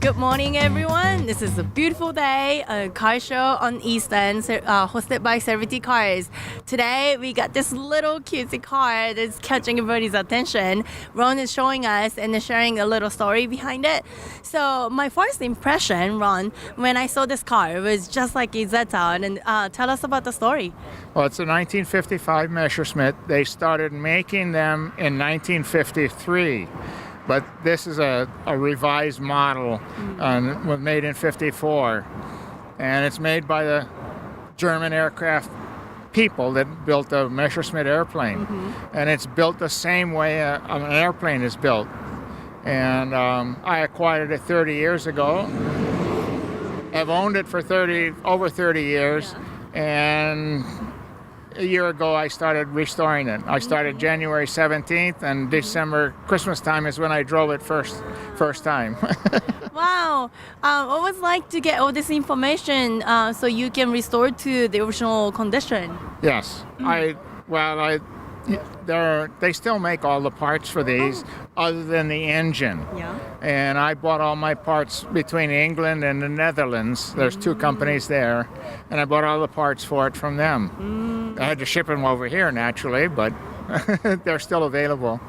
Good morning, everyone. This is a beautiful day, a car show on East End, hosted by Messerscvhmitt Cars. Today, we got this little cutesy car that's catching everybody's attention. Ron is showing us and sharing a little story behind it. So, my first impression, Ron, when I saw this car, was just like Izetta. And tell us about the story. Well, it's a 1955 Messerschmitt. They started making them in 1953. But this is a revised model and was made in 54. And it's made by the German aircraft people that built the Messerschmitt airplane. And it's built the same way an airplane is built. And I acquired it 30 years ago. I've owned it for over 30 years. And a year ago, I started restoring it. I started January 17th, and December, Christmas time is when I drove it first time. Wow. What was it like to get all this information so you can restore it to the original condition? Yes. They still make all the parts for these other than the engine. Yeah. And I bought all my parts between England and the Netherlands. There's two companies there, and I bought all the parts for it from them. I had to ship them over here naturally, but they're still available.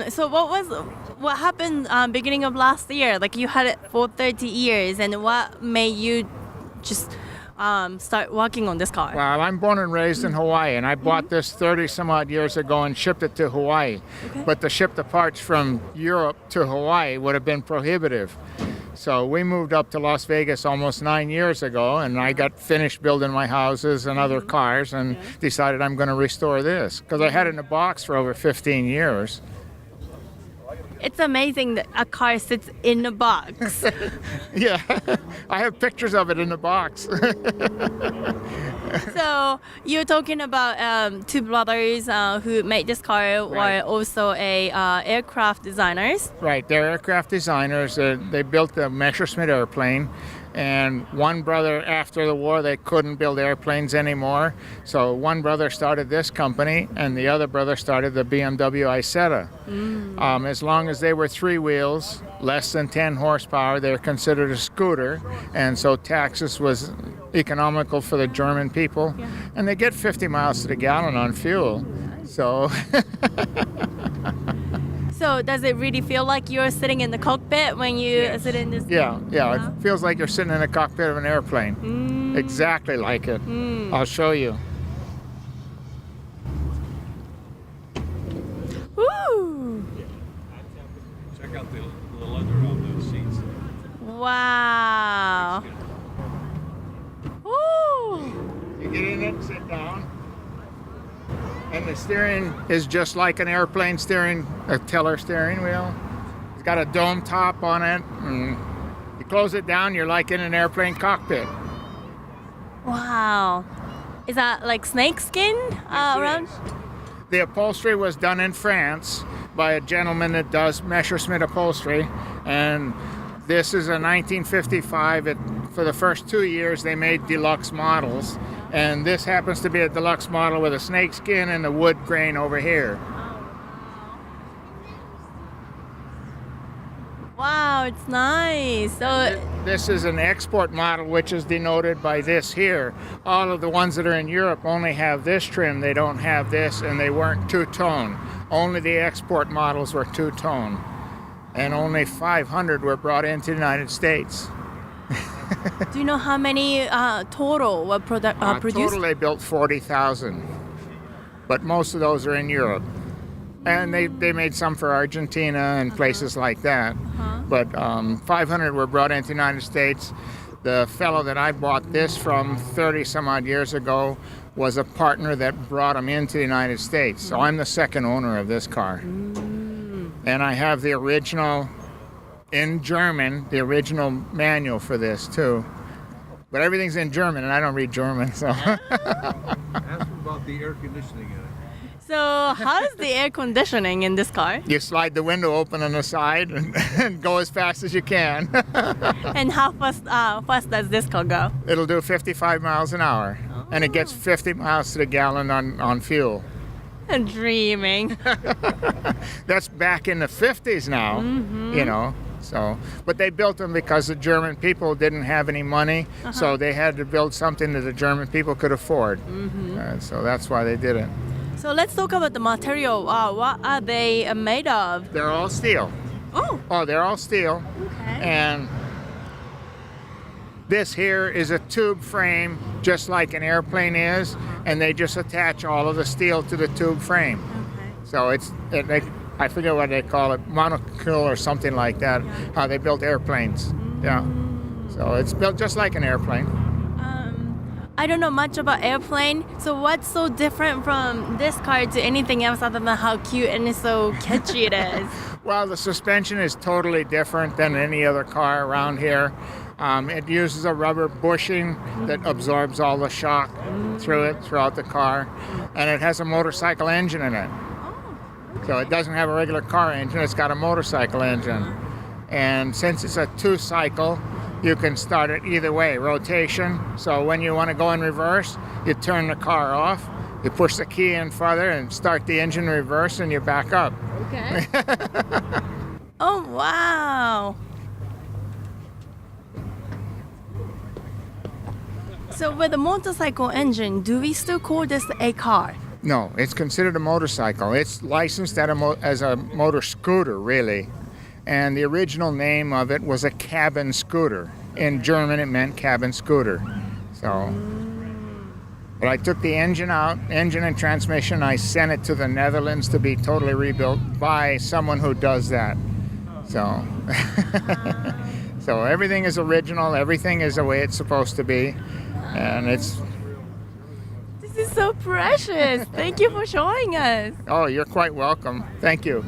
So what happened beginning of last year? Like you had it for 30 years, and what made you just start working on this car? Well, I'm born and raised in Hawaii, and I bought this 30 some odd years ago and shipped it to Hawaii. Okay. But to ship the parts from Europe to Hawaii would have been prohibitive. So we moved up to Las Vegas almost 9 years ago, and I got finished building my houses and other cars and decided I'm going to restore this because I had it in a box for over 15 years. It's amazing that a car sits in a box. Yeah, I have pictures of it in the box. So you're talking about two brothers who made this car, Right. were also aircraft designers. Right, they're aircraft designers. They built the Messerschmitt airplane. And one brother, after the war, they couldn't build airplanes anymore. So one brother started this company, and the other brother started the BMW Isetta. As long as they were three wheels, less than 10 horsepower, they're considered a scooter. And so taxes was economical for the German people. Yeah. And they get 50 miles to the gallon on fuel. So... So does it really feel like you're sitting in the cockpit when you sit in this? Yeah, it feels like you're sitting in the cockpit of an airplane. Exactly like it. I'll show you. Woo! Check out the leather on those seats. Wow. Woo! You get in it, sit down. And the steering is just like an airplane steering, a tiller steering wheel. It's got a dome top on it. And you close it down, you're like in an airplane cockpit. Wow. Is that like snake skin around? The upholstery was done in France by a gentleman that does Messerschmitt upholstery. And this is a 1955. For the first 2 years, they made deluxe models. And this happens to be a deluxe model with a snake skin and a wood grain over here. Wow, it's nice. So This is an export model, which is denoted by this here. All of the ones that are in Europe only have this trim. They don't have this, and they weren't two-tone. Only the export models were two-tone. And only 500 were brought into the United States. do you know how many total were produced? Total, they built 40,000. But most of those are in Europe. And they made some for Argentina and places like that. But 500 were brought into the United States. The fellow that I bought this from 30 some odd years ago was a partner that brought them into the United States. So I'm the second owner of this car. And I have the original in German, the original manual for this too. But everything's in German and I don't read German, so. Ask them about the air conditioning in it. So how's the air conditioning in this car? You slide the window open on the side and go as fast as you can. And how fast does this car go? It'll do 55 miles an hour, and it gets 50 miles to the gallon on fuel. I'm dreaming. That's back in the 50s now, you know. So, but they built them because the German people didn't have any money, so they had to build something that the German people could afford. So that's why they did it. So let's talk about the material. What are they made of? They're all steel. Oh, They're all steel. okay. And this here is a tube frame, just like an airplane is, and they just attach all of the steel to the tube frame. Okay. So I forget what they call it, monocle or something like that, how they built airplanes. Yeah. So it's built just like an airplane. I don't know much about airplane. So what's so different from this car to anything else other than how cute and so catchy it is? Well, the suspension is totally different than any other car around here. It uses a rubber bushing that absorbs all the shock throughout the car, and it has a motorcycle engine in it. So it doesn't have a regular car engine, it's got a motorcycle engine. And since it's a 2-cycle, you can start it either way, rotation. So when you want to go in reverse, you turn the car off, you push the key in further and start the engine in reverse, and you back up. Okay. Oh, wow. So with a motorcycle engine, do we still call this a car? No, it's considered a motorcycle. It's licensed as a motor scooter, really. And the original name of it was a cabin scooter. In German, it meant cabin scooter. So, but I took the engine out, engine and transmission. I sent it to the Netherlands to be totally rebuilt by someone who does that. So, so everything is original. Everything is the way it's supposed to be, and it's. This is so precious. Thank you for showing us. Oh, you're quite welcome. Thank you.